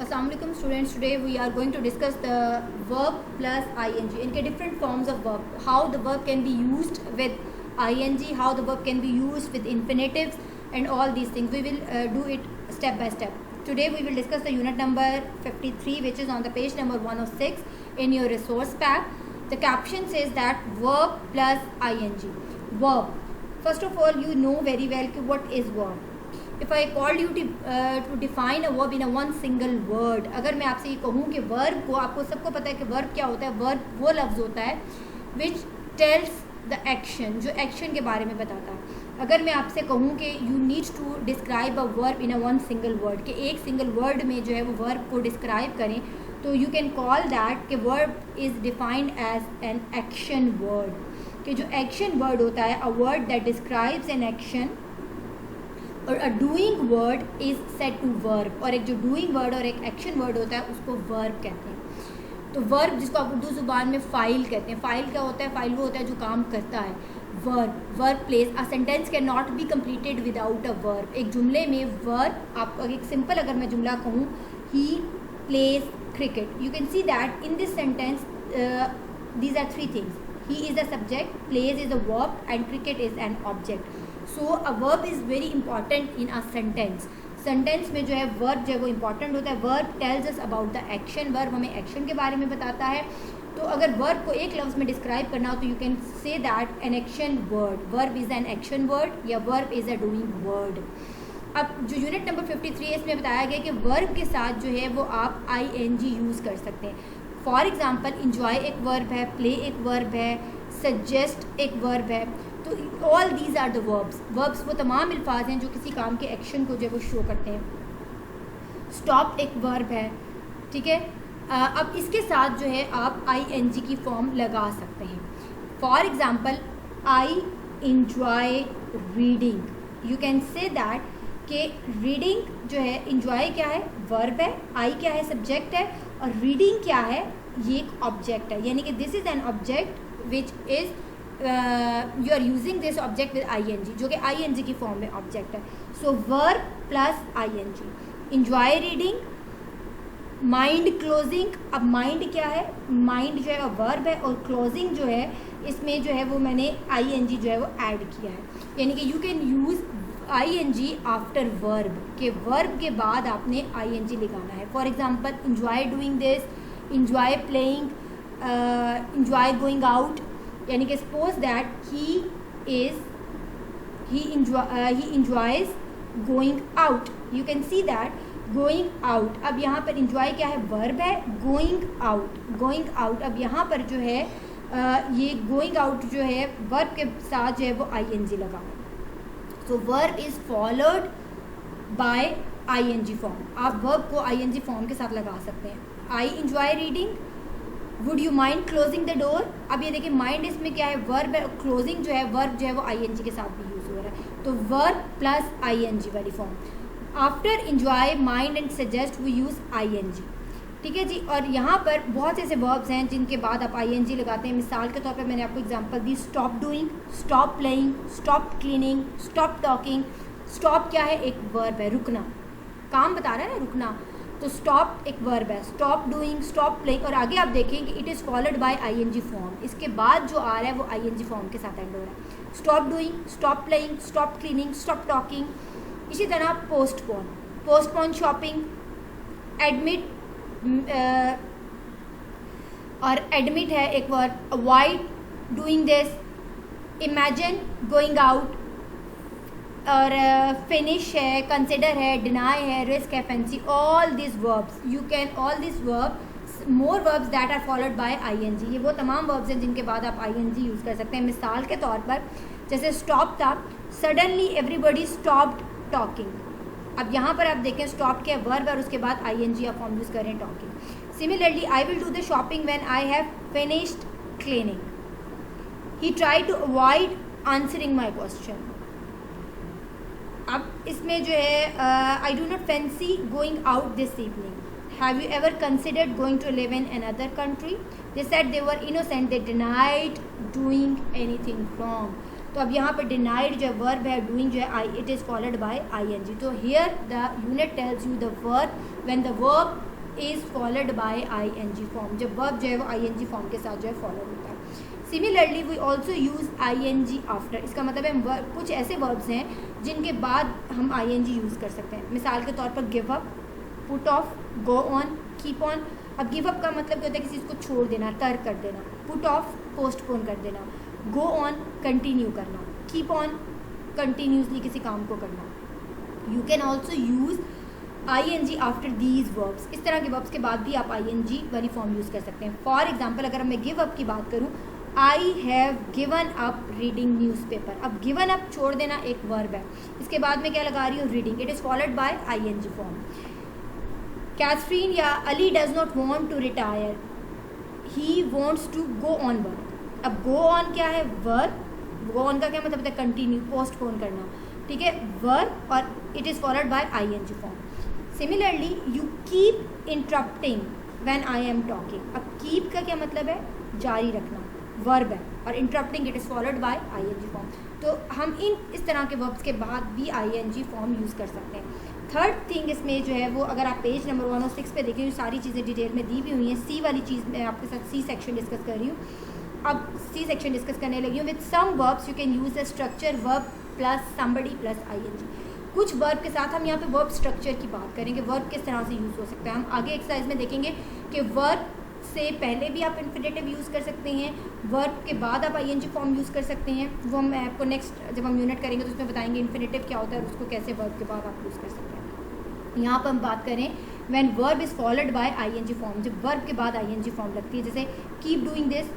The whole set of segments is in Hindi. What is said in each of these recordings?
Assalamualaikum students, today we are going to discuss the verb plus ing. इनके different forms of verb, how the verb can be used with ing, how the verb can be used with infinitives and all these things. We will do it step by step. Today we will discuss the unit number 53, which is on the page number 106 in your resource pack. The caption says that verb plus ing. Verb. First of all, you know very well what is verb. If I called you to define a verb in a one single word, अगर मैं आपसे ये कहूँ कि verb को, आपको सबको पता है कि verb क्या होता है. Verb वो लफ्ज़ होता है which tells the action, जो action के बारे में बताता है. अगर मैं आपसे कहूँ कि you need to describe a verb in a one single word, कि एक single word में जो है वो verb को describe करें, तो you can call that कि verb is defined as an action word. कि जो action word होता है, a word that describes an action, और a doing word is said to verb. और एक जो डूइंग वर्ड और एक एक्शन वर्ड होता है उसको वर्ब कहते हैं. तो वर्ब, जिसको आप उर्दू ज़ुबान में फ़ाइल कहते हैं. फ़ाइल क्या होता है? फ़ाइल वो होता है जो काम करता है. Verb place a sentence can not be completed without a verb. एक जुमले में वर्ब, आप एक सिंपल अगर मैं जुमला कहूँ, he plays cricket, you can see that in this sentence these are three things. He is a subject, plays is a verb and cricket is an object. So a verb is very important in a sentence. Sentence में जो है वर्ब जो है वो इंपॉर्टेंट होता है. Verb tells us about the action. Verb हमें एक्शन के बारे में बताता है. तो अगर वर्ब को एक लफ्ज़ में डिस्क्राइब करना हो तो you can say that an action word. Verb is an action word या verb is a doing word. अब जो यूनिट नंबर 53 है इसमें बताया गया कि वर्ब के साथ जो है वो आप ing यूज़ कर सकते हैं. फॉर एग्ज़ाम्पल, इंजॉय एक वर्ब है, प्ले एक वर्ब है, सजेस्ट एक वर्ब है. तो all these are the verbs. Verbs वो तमाम अल्फाज हैं जो किसी काम के एक्शन को जो है वो शो करते हैं. स्टॉप एक वर्ब है, ठीक है. अब इसके साथ जो है आप ing की फॉर्म लगा सकते हैं. For example, I enjoy reading. You can say that कि रीडिंग जो है, इंजॉय क्या है? वर्ब है. आई क्या है? सब्जेक्ट है. और रीडिंग क्या है? ये एक ऑब्जेक्ट है. यानी कि this is an object which is you are using this object with ing, जो कि ing की फॉर्म में ऑब्जेक्ट है. So verb plus ing. Enjoy reading, mind closing. अब माइंड क्या है? माइंड जो है वर्ब है और क्लोजिंग जो है इसमें जो है वो मैंने ing जो है वो ऐड किया है. यानी कि you can use ing after verb, के वर्ब के बाद आपने ing लगाना है. For example, enjoy doing this, enjoy playing, enjoy going out. यानी कि suppose that he enjoys going out. You can see that going out. अब यहाँ पर इंजॉय क्या है? वर्ब है. Going out. अब यहाँ पर जो है ये गोइंग आउट जो है वर्ब के साथ जो है वो ing लगा. So verb is followed by ing form. आप वर्ब को ing फॉर्म के साथ लगा सकते हैं. I enjoy reading, would you mind closing the door. अब ये देखिए, माइंड इसमें क्या है? वर्ब है. क्लोजिंग जो है वर्ब जो है वो ing के साथ भी यूज़ हो रहा है. तो वर्ब प्लस ing वाली form. After enjoy, mind and suggest we use ing. ठीक है जी. और यहाँ पर बहुत से ऐसे वर्ब्स हैं जिनके बाद आप ing लगाते हैं. मिसाल के तौर पर मैंने आपको एग्जांपल दी. Stop doing, stop playing, stop cleaning, stop talking. Stop क्या है? एक वर्ब है. रुकना, काम बता रहा है ना, रुकना. तो स्टॉप एक वर्ब है. Stop doing, stop playing. और आगे आप देखें कि it is followed by ing form. इसके बाद जो आ रहा है वो ing फॉर्म के साथ एंड हो रहा है. Stop doing, stop playing, stop cleaning, stop talking. इसी तरह पोस्टपोन शॉपिंग, एडमिट, और एडमिट है एक word. Avoid doing this, imagine going out, और फिनिश है, कंसिडर है, डिनाई है, रिस्क है, fancy. All this verbs you can, all this verb, more verbs that are followed by ing. ये वो तमाम वर्ब्स हैं जिनके बाद आप ing यूज़ कर सकते हैं. मिसाल के तौर पर जैसे स्टॉप था, सडनली एवरीबडी स्टॉप्ड टॉकिंग. अब यहाँ पर आप देखें, स्टॉप के वर्ब और उसके बाद ing आप फॉर्म यूज़ करें, talking. Similarly, I will do the shopping when I have finished cleaning. He try to avoid answering my question. अब इसमें जो है, I do not fancy going out this evening. Have you ever considered going to live in another country. They said they were innocent, they denied doing anything wrong. तो अब यहाँ पर डिनाइड जो वर्ब है, डूइंग जो है I, it is followed by ing. तो here the unit tells you the verb, when the verb is followed by ing form, जब वर्ब जो है वो ing फॉर्म के साथ जो है फॉलो होता है. Similarly we also use ing after. इसका मतलब है कुछ ऐसे वर्ब्स हैं जिनके बाद हम ing यूज़ कर सकते हैं. मिसाल के तौर पर give up, put off, go on, keep on. अब गिव अप का मतलब क्या होता है? किसी चीज़ को छोड़ देना, तर्क कर देना. पुट ऑफ, पोस्टपोन कर देना. गो ऑन, कंटिन्यू करना. कीप ऑन, कंटिन्यूसली किसी काम को करना. You can also use ing after these verbs. इस तरह के वर्ब्स के बाद भी आप ing वाली फॉर्म यूज़ कर सकते हैं. फॉर एग्जाम्पल अगर मैं गिव अप की बात करूँ, I have given up reading newspaper. अब गिवन अप छोड़ देना एक वर्ब है, इसके बाद में क्या लगा रही हूँ? Reading. It is followed by ing form. Catherine या Ali does not want to retire, he wants to go on work. अब गो ऑन क्या है? वर्ब. गो ऑन का क्या मतलब होता है? कंटिन्यू, पोस्टपोन करना. ठीक है, वर्ब, और it is followed by ing form. Similarly you keep interrupting when I am talking. अब कीप का क्या मतलब है? जारी रखना, वर्ब है, और interrupting it is followed by ing form. तो हम इस तरह के वर्ब्स के बाद भी ing फॉर्म यूज़ कर सकते हैं. थर्ड थिंग इसमें जो है वो, अगर आप पेज नंबर 106 पे देखें, सारी चीज़ें डिटेल में दी भी हुई हैं. सी वाली चीज़ मैं आपके साथ सी सेक्शन डिस्कस कर रही हूँ. अब सी सेक्शन डिस्कस करने लगी हूँ. With some verbs you can use the structure verb plus somebody plus ing. कुछ वर्ब के साथ हम यहाँ पे वर्ब स्ट्रक्चर की बात करेंगे, वर्ब किस तरह से यूज़ हो सकता है. हम आगे एक्सरसाइज में देखेंगे कि वर्ब से पहले भी आप इन्फिनेटिव यूज़ कर सकते हैं, वर्ब के बाद आप ing फॉर्म यूज़ कर सकते हैं. वो मैं आपको नेक्स्ट जब हम यूनिट करेंगे तो उसमें बताएंगे इन्फिनेटिव क्या होता है और उसको कैसे वर्ब के बाद आप यूज़ कर सकते हैं. यहाँ पर हम बात करें when verb is followed by ing form, जब वर्ब के बाद ing फॉर्म लगती है. जैसे keep doing this,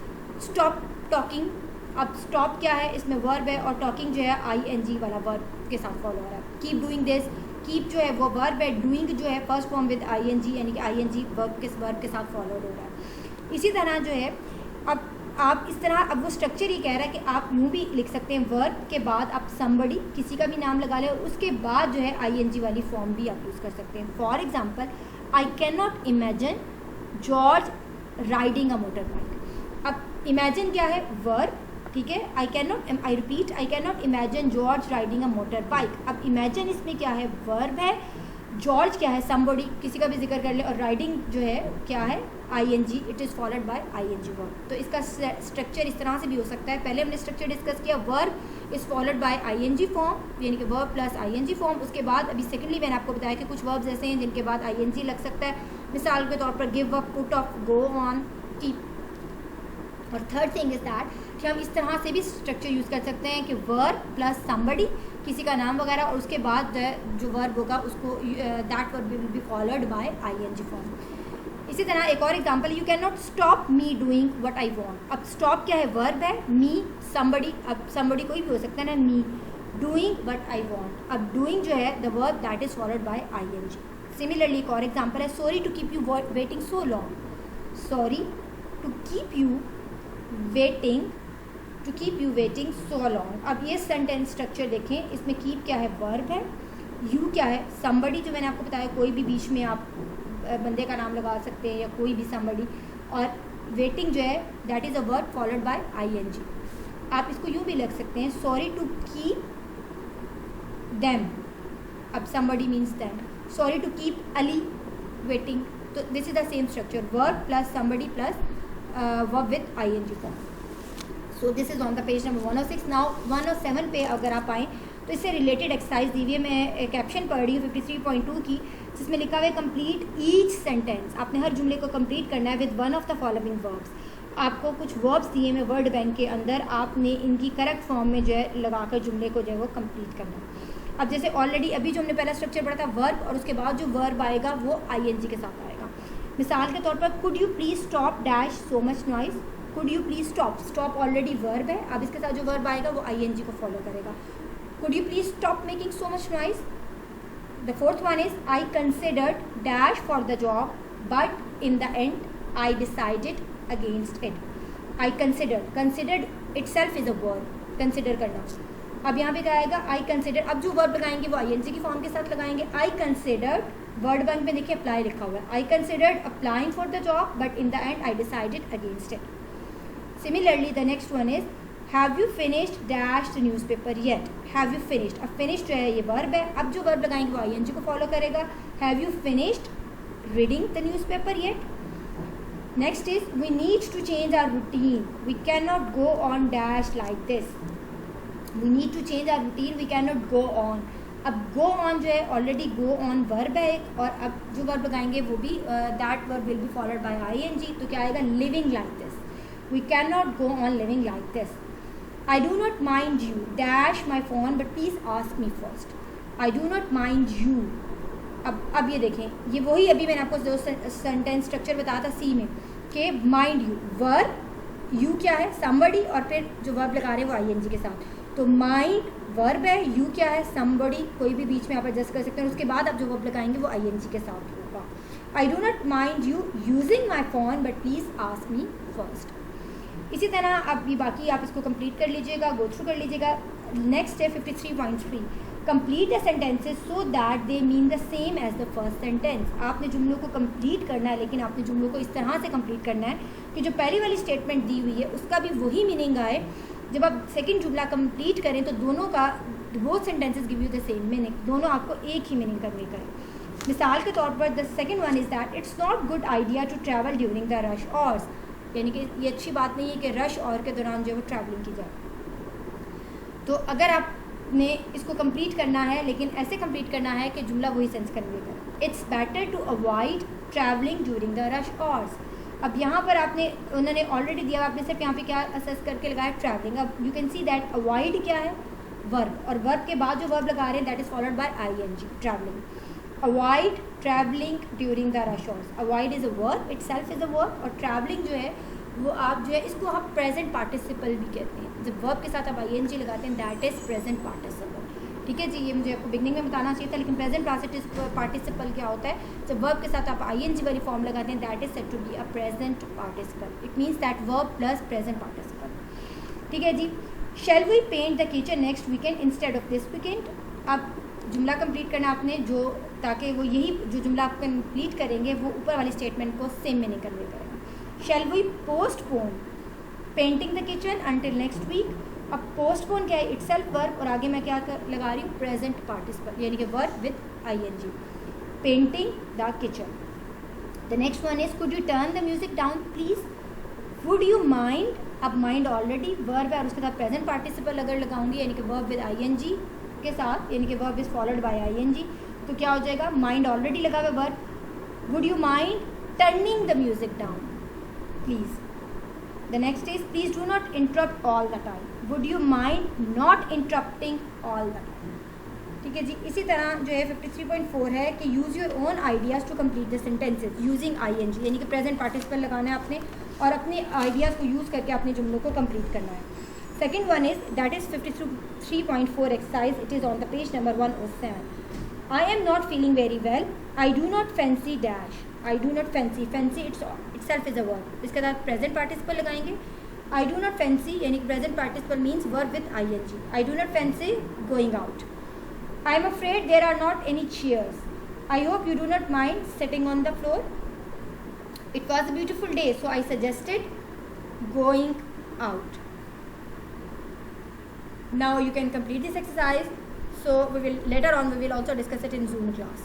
stop talking. अब स्टॉप क्या है? इसमें वर्ब है, और टॉकिंग जो है ing वाला वर्ब के साथ फॉलो हो रहा है. कीप डूइंग दिस, कीप जो है वो वर्ब है, डूइंग जो है फर्स्ट फॉर्म विद ing, यानी कि ing वर्ब के साथ फॉलो हो रहा है. इसी तरह जो है अब आप इस तरह, अब वो स्ट्रक्चर ही कह रहा है कि आप यूँ भी लिख सकते हैं, वर्ब के बाद आप समबडी, किसी का भी नाम लगा लें, और उसके बाद जो है ing वाली फॉर्म भी आप यूज़ कर सकते हैं. For example, I can not imagine George riding a motor bike. अब इमेजिन क्या है? वर्ब. ठीक है, I repeat, I can not imagine George riding a motor bike. अब इमेजिन इसमें क्या है? वर्ब है. जॉर्ज क्या है? समबडी, किसी का भी जिक्र कर ले, और राइडिंग जो है क्या है? ing. It is followed by ing verb. तो इसका स्ट्रक्चर इस तरह से भी हो सकता है. पहले हमने स्ट्रक्चर डिस्कस किया, verb is followed by ing form, यानी कि वर्ब प्लस ing फॉर्म. उसके बाद अभी सेकेंडली मैंने आपको बताया कि कुछ वर्ब्स ऐसे हैं जिनके बाद ing लग सकता है. मिसाल के तौर पर give up, put off, go on, keep. और थर्ड थिंग इज़ दैट कि हम इस तरह से भी स्ट्रक्चर यूज़ कर सकते हैं कि वर्ब प्लस समबडी, किसी का नाम वगैरह, और उसके बाद जो वर्ब होगा उसको that verb will be followed by ing form. इसी तरह एक और example, you can not stop me doing what I want. अब स्टॉप क्या है? वर्ब है. मी, समबडी, अब समबडी कोई भी हो सकता है ना, me. Doing what I want. अब डूइंग जो है the verb that is followed by ing. Similarly एक और एग्जांपल है, sorry to keep you waiting so long. Sorry to keep you waiting so long. अब ये सेंटेंस स्ट्रक्चर देखें, इसमें कीप क्या है? वर्ब है. यू क्या है? समबडी, जो मैंने आपको बताया, कोई भी बीच में आप बंदे का नाम लगा सकते हैं या कोई भी समबडी. और वेटिंग जो है that is a verb followed by ing. आप इसको यूँ भी लग सकते हैं, सॉरी टू कीप देम. अब somebody means them. Sorry to keep Ali waiting. तो this is the same structure, verb plus somebody plus verb with ing form. So this is on the page number 106. Now 107 पे अगर आप आएँ तो इससे रिलेटेड एक्सरसाइज दी हुई है. मैं कैप्शन पढ़ रही हूँ 53.2 की, जिसमें लिखा हुआ है कंप्लीट ईच सेंटेंस. आपने हर जुमले को कंप्लीट करना है with one of the following verbs. आपको कुछ वर्ब्स दिए हैं वर्ड बैंक के अंदर, आपने इनकी करेक्ट फॉर्म में जो है लगाकर जुमले को जो है वो कंप्लीट करना है. अब जैसे ऑलरेडी अभी जो हमने पहला स्ट्रक्चर पढ़ा था, वर्ब, और उसके बाद जो वर्ब आएगा वो ing के साथ आएगा. मिसाल के तौर पर, could you please stop dash so much noise. Could you please stop, stop already verb है. अब इसके साथ जो वर्ब आएगा वो ing को फॉलो करेगा. Could you please stop making so much noise. The fourth one is, I considered dash for the job but in the end I decided against it. I considered itself is a verb, consider करना. अब यहाँ पे क्या आएगा? I consider. अब जो वर्ब लगाएंगे वो ing की फॉर्म के साथ लगाएंगे. आई कंसिडर्ड, वर्ड बैंक में देखिए अप्लाई लिखा हुआ है. I considered applying for the job but in the end I decided against it. Similarly the next one is, have you finished dash the newspaper yet. Have you finished. अब फिनिश्ड जो है ये वर्ब है. अब जो वर्ब लगाएंगे वो ing को फॉलो करेगा. Have you finished reading the newspaper yet. Next is we need to change our routine. We cannot go on dash like this. We need to change our routine. We cannot go on. अब go on जो है ऑलरेडी go on verb है एक, और अब जो verb लगाएंगे वो भी that verb will be followed by ing. तो क्या आएगा? living like this. We cannot go on living like this. I do not mind you dash my phone but please ask me first. I do not mind you. अब ये देखें, ये वही अभी मैंने आपको जो सेंटेंस स्ट्रक्चर बताया था सी में कि माइंड यू, वर्ब, यू क्या है? somebody, और फिर जो वर्ब लगा रहे हैं वो ing के साथ. तो माइंड वर्ब है, यू क्या है? somebody, कोई भी बीच में आप एडजस्ट कर सकते हैं. उसके बाद आप जो वर्ब लगाएंगे वो ing के साथ होगा. I do not mind you using my phone but please ask me first. इसी तरह अब ये बाकी आप इसको कंप्लीट कर लीजिएगा, गो थ्रू कर लीजिएगा. नेक्स्ट है 53.3. Complete the sentences so that they mean the same as the first sentence. आपने जुमलों को कंप्लीट करना है, लेकिन आपने जुमलों को इस तरह से कंप्लीट करना है कि जो पहली वाली स्टेटमेंट दी हुई है उसका भी वही मीनिंग आए. जब आप सेकंड जुमला कंप्लीट करें तो दोनों का, both sentences give you the same meaning, दोनों आपको एक ही मीनिंग कन्वे करें. मिसाल के तौर पर the second one is that it's not good idea to travel during the rush hours. यानी कि ये अच्छी बात नहीं है कि रश आवर के दौरान जो है वो ट्रैवलिंग की जाए. तो अगर आपने इसको कंप्लीट करना है, लेकिन ऐसे कंप्लीट करना है कि जुमला वही सेंस कन्वे करे. It's better to avoid travelling during the rush hours. अब यहाँ पर आपने, उन्होंने ऑलरेडी दिया, आपने सिर्फ यहाँ पे क्या असेस करके लगाया? ट्रैवलिंग. अब you can see that avoid क्या है? वर्ब, और वर्ब के बाद जो वर्ब लगा रहे हैं that is followed by ing, travelling. Avoid travelling during the rush hours. Avoid is a verb, it self is a verb, और ट्रैवलिंग जो है वो आप जो है इसको हम प्रेजेंट पार्टिसिपल भी कहते हैं. जब वर्ब के साथ आप ing लगाते हैं दैट इज़ प्रेजेंट पार्टिसिपल. ठीक है जी, ये मुझे आपको बिगनिंग में बताना चाहिए था, लेकिन प्रेजेंट पार्टिसिपल क्या होता है? जब वर्ब के साथ आप ing वाली फॉर्म लगाते हैं that is said to be a present participle. It means that verb plus present participle. ठीक है जी. Shall we paint the kitchen next weekend instead of this weekend. अब जुमला कंप्लीट करना आपने, जो ताकि वो यही जो जुमला आप कंप्लीट करेंगे वो ऊपर वाली स्टेटमेंट को सेम मीनिंग कन्वे करेगा. Shall we postpone painting the kitchen until next week. अब पोस्टपोन क्या है? इट सेल्फ वर्ब, और आगे मैं क्या लगा रही हूँ? प्रेजेंट पार्टिसिपल, यानी कि verb with ing. Painting the kitchen. The next one is could U turn the music down please. Would you mind. अब माइंड ऑलरेडी वर्ब है और उसके साथ प्रेजेंट पार्टिसिपल अगर लगाऊंगी, यानी कि वर्ब विद ing के साथ, यानी कि verb is followed by ing, तो क्या हो जाएगा? माइंड ऑलरेडी लगा हुआ verb. Would you mind turning the music down please. The next is please do not interrupt all the time. Would you mind not interrupting all the time? ठीक है जी. इसी तरह जो है 53.4 है कि use your own ideas to complete the sentences using ing, यानी कि प्रेजेंट पार्टिसिपल लगाना है आपने और अपने आइडियाज़ को यूज़ करके अपने जुमलों को कंप्लीट करना है. Second one is that is 53.4 exercise. It is on the page number 107. I am not feeling very well. I do not fancy dash. I do not fancy. Fancy itself is a verb. इसके साथ प्रेजेंट पार्टिसिपल लगाएंगे. I do not fancy यानी कि present participle means verb with ing. I do not fancy going out. I am afraid there are not any chairs. I hope you do not mind sitting on the floor. It was a beautiful day, so I suggested going out. Now you can complete this exercise. So we will later on we will also discuss it in Zoom class.